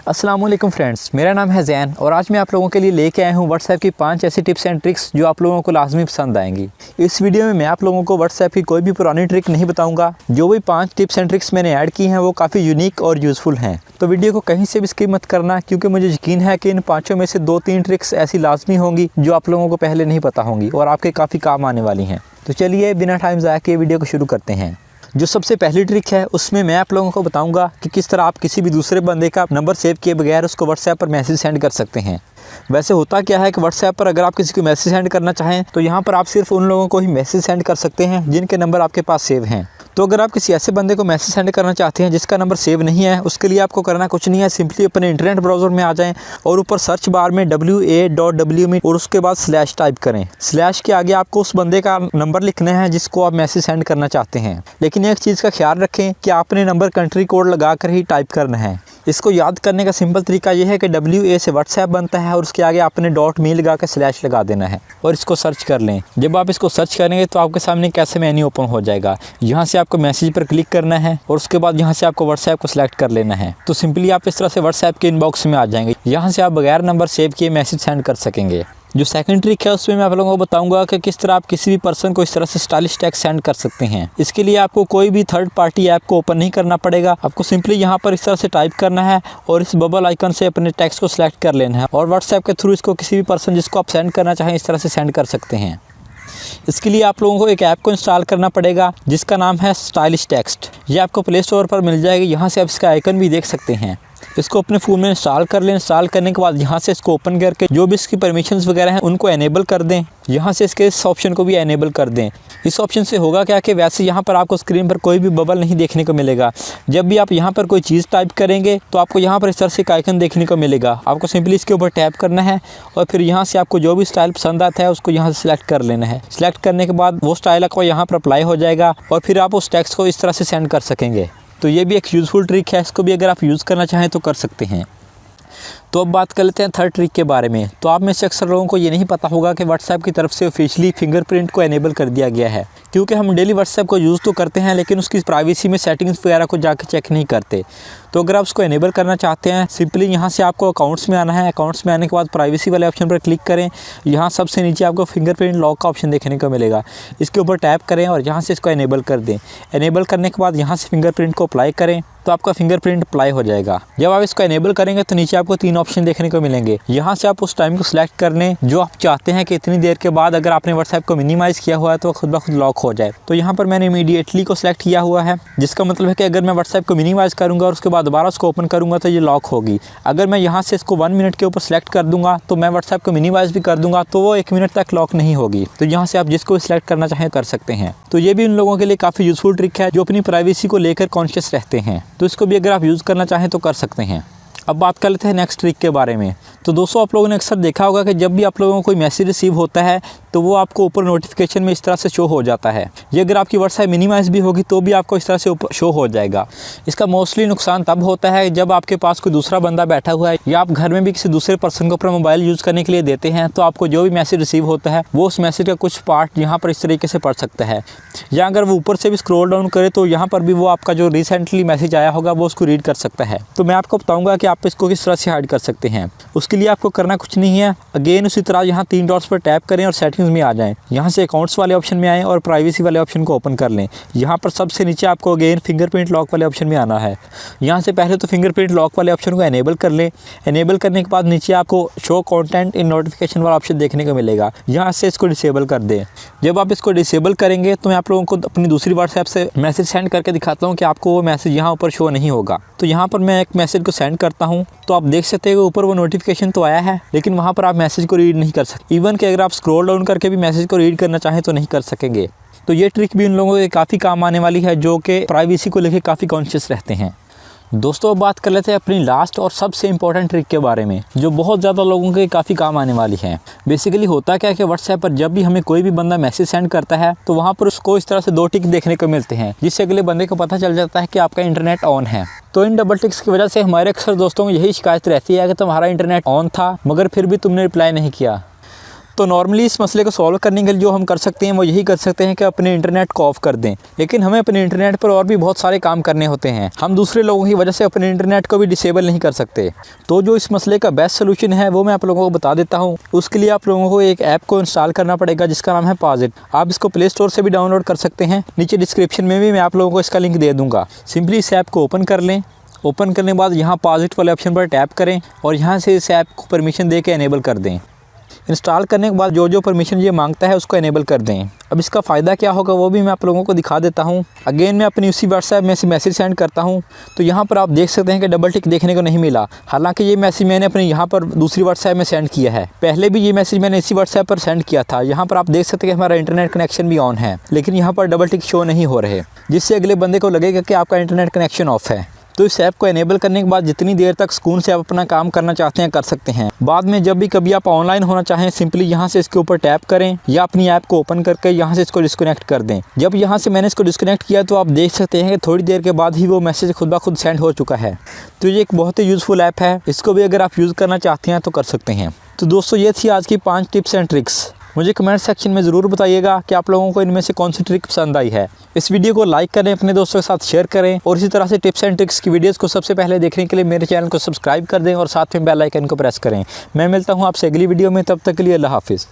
अस्सलाम वालेकुम फ्रेंड्स, मेरा नाम है ज़ैन और आज मैं आप लोगों के लिए लेके आया हूँ व्हाट्सएप की 5 ऐसी टिप्स एंड ट्रिक्स जो आप लोगों को लाजमी पसंद आएंगी। इस वीडियो में मैं आप लोगों को व्हाट्सएप की कोई भी पुरानी ट्रिक नहीं बताऊंगा। जो भी 5 टिप्स एंड ट्रिक्स मैंने ऐड की हैं वो काफ़ी यूनिक और यूज़फुल हैं, तो वीडियो को कहीं से भी स्किप मत करना, क्योंकि मुझे यकीन है कि इन 5 में से 2-3 ट्रिक्स ऐसी लाजमी होंगी जो आप लोगों को पहले नहीं पता होंगी और आपके काफ़ी काम आने वाली हैं। तो चलिए बिना टाइम ज़ाया किए वीडियो को शुरू करते हैं। जो सबसे पहली ट्रिक है उसमें मैं आप लोगों को बताऊंगा कि किस तरह आप किसी भी दूसरे बंदे का नंबर सेव किए बगैर उसको व्हाट्सएप पर मैसेज सेंड कर सकते हैं। वैसे होता क्या है कि व्हाट्सएप पर अगर आप किसी को मैसेज सेंड करना चाहें तो यहाँ पर आप सिर्फ उन लोगों को ही मैसेज सेंड कर सकते हैं जिनके नंबर आपके पास सेव हैं। तो अगर आप किसी ऐसे बंदे को मैसेज सेंड करना चाहते हैं जिसका नंबर सेव नहीं है, उसके लिए आपको करना कुछ नहीं है, सिंपली अपने इंटरनेट ब्राउज़र में आ जाएं और ऊपर सर्च बार में wa.wme और उसके बाद स्लैश टाइप करें। स्लैश के आगे आपको उस बंदे का नंबर लिखना है जिसको आप मैसेज सेंड करना चाहते हैं। लेकिन एक चीज़ का ख्याल रखें कि आपने नंबर कंट्री कोड लगा कर ही टाइप करना है। इसको याद करने का सिंपल तरीका यह है कि WA से व्हाट्सएप बनता है और उसके आगे आपने .me लगा के स्लैश लगा देना है और इसको सर्च कर लें। जब आप इसको सर्च करेंगे तो आपके सामने कैसे मेन्यू ओपन हो जाएगा। यहाँ से आपको मैसेज पर क्लिक करना है और उसके बाद यहाँ से आपको व्हाट्सएप को सिलेक्ट कर लेना है। तो सिंपली आप इस तरह से व्हाट्सएप के इनबॉक्स में आ जाएंगे। यहाँ से आप बगैर नंबर सेव किए मैसेज सेंड कर सकेंगे। जो सेकंड ट्रिक है उसमें मैं आप लोगों को बताऊंगा कि किस तरह आप किसी भी पर्सन को इस तरह से स्टाइलिश टेक्स्ट सेंड कर सकते हैं। इसके लिए आपको कोई भी थर्ड पार्टी ऐप को ओपन नहीं करना पड़ेगा। आपको सिंपली यहाँ पर इस तरह से टाइप करना है और इस बबल आइकन से अपने टेक्स्ट को सिलेक्ट कर लेना है और व्हाट्सएप के थ्रू इसको किसी भी पर्सन जिसको आप सेंड करना चाहें इस तरह से सेंड कर सकते हैं। इसके लिए आप लोगों को एक ऐप को इंस्टॉल करना पड़ेगा जिसका नाम है स्टाइलिश टेक्स्ट। ये आपको प्ले स्टोर पर मिल जाएगी। यहाँ से आप इसका आइकन भी देख सकते हैं। इसको अपने फ़ोन में इंस्टॉल कर लें। इंस्टॉल करने के बाद यहाँ से इसको ओपन करके जो भी इसकी परमिशंस वगैरह हैं उनको एनेबल कर दें। यहाँ से इसके इस ऑप्शन को भी एनेबल कर दें। इस ऑप्शन से होगा क्या कि वैसे यहाँ पर आपको स्क्रीन पर कोई भी बबल नहीं देखने को मिलेगा। जब भी आप यहाँ पर कोई चीज़ टाइप करेंगे तो आपको यहाँ पर इस तरह से एक आइकन देखने को मिलेगा। आपको सिंपली इसके ऊपर टैप करना है और फिर यहाँ से आपको जो भी स्टाइल पसंद आता है उसको यहाँ से सिलेक्ट कर लेना है। सिलेक्ट करने के बाद वो स्टाइल आपको यहाँ पर अप्लाई हो जाएगा और फिर आप उस टेक्स्ट को इस तरह से सेंड कर सकेंगे। तो ये भी एक यूज़फुल ट्रिक है। इसको भी अगर आप यूज़ करना चाहें तो कर सकते हैं। तो अब बात कर लेते हैं थर्ड ट्रिक के बारे में। तो आप में से अक्सर लोगों को ये नहीं पता होगा कि व्हाट्सएप की तरफ से ऑफिशियली फिंगरप्रिंट को एनेबल कर दिया गया है, क्योंकि हम डेली व्हाट्सएप को यूज़ तो करते हैं लेकिन उसकी प्राइवेसी में सेटिंग्स वगैरह को जाकर चेक नहीं करते। तो अगर आप उसको एनेबल करना चाहते हैं सिंपली यहाँ से आपको अकाउंट्स में आना है। अकाउंट्स में आने के बाद प्राइवेसी वाले ऑप्शन पर क्लिक करें। यहाँ सबसे नीचे आपको फिंगरप्रिंट लॉक का ऑप्शन देखने को मिलेगा। इसके ऊपर टैप करें और यहाँ से इसको एनेबल कर दें। एनेबल करने के बाद यहाँ से फिंगरप्रिंट को अप्लाई करें तो आपका फिंगरप्रिंट अप्लाई हो जाएगा। जब आप इसको एनेबल करेंगे तो नीचे आपको 3 ऑप्शन देखने को मिलेंगे। यहाँ से आप उस टाइम को सिलेक्ट कर लें जो आप चाहते हैं कि इतनी देर के बाद अगर आपने व्हाट्सएप को मिनिमाइज़ किया हुआ है तो खुद ब खुद लॉक हो जाए। तो यहाँ पर मैंने इमीडिएटली को सिलेक्ट किया हुआ है, जिसका मतलब है कि अगर मैं व्हाट्सएप को मिनिमाइज़ करूँगा और उसके बाद दोबारा उसको ओपन करूँगा तो ये लॉक होगी। अगर मैं यहाँ से इसको 1 मिनट के ऊपर सिलेक्ट कर दूँगा तो मैं व्हाट्सएप को मिनिमाइज़ भी कर दूँगा तो वो 1 मिनट तक लॉक नहीं होगी। तो यहाँ से आप जिसको सिलेक्ट करना चाहें कर सकते हैं। तो ये भी उन लोगों के लिए काफ़ी यूज़फुल ट्रिक है जो अपनी प्राइवेसी को लेकर कॉन्शियस रहते हैं। तो इसको भी अगर आप यूज़ करना चाहें तो कर सकते हैं। अब बात कर लेते हैं नेक्स्ट ट्रिक के बारे में। तो दोस्तों आप लोगों ने अक्सर देखा होगा कि जब भी आप लोगों को कोई मैसेज रिसीव होता है तो वो आपको ऊपर नोटिफिकेशन में इस तरह से शो हो जाता है। ये अगर आपकी व्हाट्सएप मिनिमाइज़ भी होगी तो भी आपको इस तरह से शो हो जाएगा। इसका मोस्टली नुकसान तब होता है जब आपके पास कोई दूसरा बंदा बैठा हुआ है या आप घर में भी किसी दूसरे पर्सन को अपना मोबाइल यूज़ करने के लिए देते हैं तो आपको जो भी मैसेज रिसीव होता है वो उस मैसेज का कुछ पार्ट यहाँ पर इस तरीके से पढ़ सकता है। या अगर वो ऊपर से भी स्क्रॉल डाउन करे तो यहाँ पर भी वो आपका जो रिसेंटली मैसेज आया होगा वो उसको रीड कर सकता है। तो मैं आपको बताऊँगा कि आप इसको किस तरह से हाइड कर सकते हैं। उसके लिए आपको करना कुछ नहीं है। अगेन उसी तरह यहाँ 3 डॉट्स पर टैप करें और सेटिंग्स में आ जाएं। यहाँ से अकाउंट्स वाले ऑप्शन में आएँ और प्राइवेसी वाले ऑप्शन को ओपन कर लें। यहाँ पर सबसे नीचे आपको अगेन फिंगरप्रिंट लॉक वाले ऑप्शन में आना है। यहाँ से पहले तो फिंगरप्रिंट लॉक वाले ऑप्शन को एनेबल कर लें। एनेबल करने के बाद नीचे आपको शो कंटेंट इन नोटिफिकेशन वाला ऑप्शन देखने को मिलेगा। यहाँ से इसको डिसेबल कर दें। जब आप इसको डिसेबल करेंगे तो मैं आप लोगों को अपनी दूसरी व्हाट्सएप से मैसेज सेंड करके दिखाता हूँ कि आपको वो मैसेज यहाँ ऊपर शो नहीं होगा। तो यहाँ पर मैं एक मैसेज को सेंड करता हूँ तो आप देख सकते हैं कि ऊपर वो नोटिफिकेशन तो आया है लेकिन वहाँ पर आप मैसेज को रीड नहीं कर सकते। इवन कि अगर आप स्क्रॉल डाउन करके भी मैसेज को रीड करना चाहें तो नहीं कर सकेंगे। तो ये ट्रिक भी उन लोगों के काफ़ी काम आने वाली है जो कि प्राइवेसी को लेकर काफ़ी कॉन्शियस रहते हैं। दोस्तों अब बात कर लेते हैं अपनी लास्ट और सबसे इम्पॉर्टेंट ट्रिक के बारे में जो बहुत ज़्यादा लोगों के काफ़ी काम आने वाली है। बेसिकली होता क्या है कि व्हाट्सएप पर जब भी हमें कोई भी बंदा मैसेज सेंड करता है तो वहाँ पर उसको इस तरह से 2 टिक देखने को मिलते हैं जिससे अगले बंदे को पता चल जाता है कि आपका इंटरनेट ऑन है। तो इन डबल टिक्स की वजह से हमारे अक्सर दोस्तों को यही शिकायत रहती है कि तुम्हारा इंटरनेट ऑन था मगर फिर भी तुमने रिप्लाई नहीं किया। तो नॉर्मली इस मसले को सॉल्व करने के लिए जो हम कर सकते हैं वो यही कर सकते हैं कि अपने इंटरनेट को ऑफ कर दें। लेकिन हमें अपने इंटरनेट पर और भी बहुत सारे काम करने होते हैं, हम दूसरे लोगों की वजह से अपने इंटरनेट को भी डिसेबल नहीं कर सकते। तो जो इस मसले का बेस्ट सोल्यूशन है वो मैं आप लोगों को बता देता हूँ। उसके लिए आप लोगों को एक ऐप को इंस्टॉल करना पड़ेगा जिसका नाम है पॉज़िट। आप इसको प्ले स्टोर से भी डाउनलोड कर सकते हैं, नीचे डिस्क्रिप्शन में भी मैं आप लोगों को इसका लिंक दे दूँगा। सिंपली इस ऐप को ओपन कर लें। ओपन करने के बाद यहाँ पॉज़िट वाले ऑप्शन पर टैप करें और यहाँ से इस ऐप को परमिशन दे के इनेबल कर दें। इंस्टॉल करने के बाद जो जो परमिशन ये मांगता है उसको इनेबल कर दें। अब इसका फ़ायदा क्या होगा वो भी मैं आप लोगों को दिखा देता हूँ। अगेन मैं अपनी उसी व्हाट्सएप में से मैसेज सेंड करता हूँ, तो यहाँ पर आप देख सकते हैं कि डबल टिक देखने को नहीं मिला। हालांकि ये मैसेज मैंने अपने यहाँ पर दूसरी व्हाट्सएप में सेंड किया है। पहले भी ये मैसेज मैंने इसी व्हाट्सएप पर सेंड किया था। यहाँ पर आप देख सकते हैं कि हमारा इंटरनेट कनेक्शन भी ऑन है, लेकिन यहाँ पर डबल टिक शो नहीं हो रहे, जिससे अगले बंदे को लगेगा कि आपका इंटरनेट कनेक्शन ऑफ है। तो इस ऐप को इनेबल करने के बाद जितनी देर तक सुकून से आप अपना काम करना चाहते हैं कर सकते हैं। बाद में जब भी कभी आप ऑनलाइन होना चाहें सिंपली यहाँ से इसके ऊपर टैप करें या अपनी ऐप को ओपन करके यहाँ से इसको डिस्कनेक्ट कर दें। जब यहाँ से मैंने इसको डिस्कनेक्ट किया तो आप देख सकते हैं कि थोड़ी देर के बाद ही वो मैसेज खुद ब खुद सेंड हो चुका है। तो ये एक बहुत ही यूज़फुल ऐप है, इसको भी अगर आप यूज़ करना चाहते हैं तो कर सकते हैं। तो दोस्तों ये थी आज की 5 टिप्स एंड ट्रिक्स। मुझे कमेंट सेक्शन में ज़रूर बताइएगा कि आप लोगों को इनमें से कौन सी ट्रिक पसंद आई है। इस वीडियो को लाइक करें, अपने दोस्तों के साथ शेयर करें और इसी तरह से टिप्स एंड ट्रिक्स की वीडियोस को सबसे पहले देखने के लिए मेरे चैनल को सब्सक्राइब कर दें और साथ में बेल आइकन को प्रेस करें। मैं मिलता हूं आपसे अगली वीडियो में, तब तक के लिए अल्लाह हाफिज़।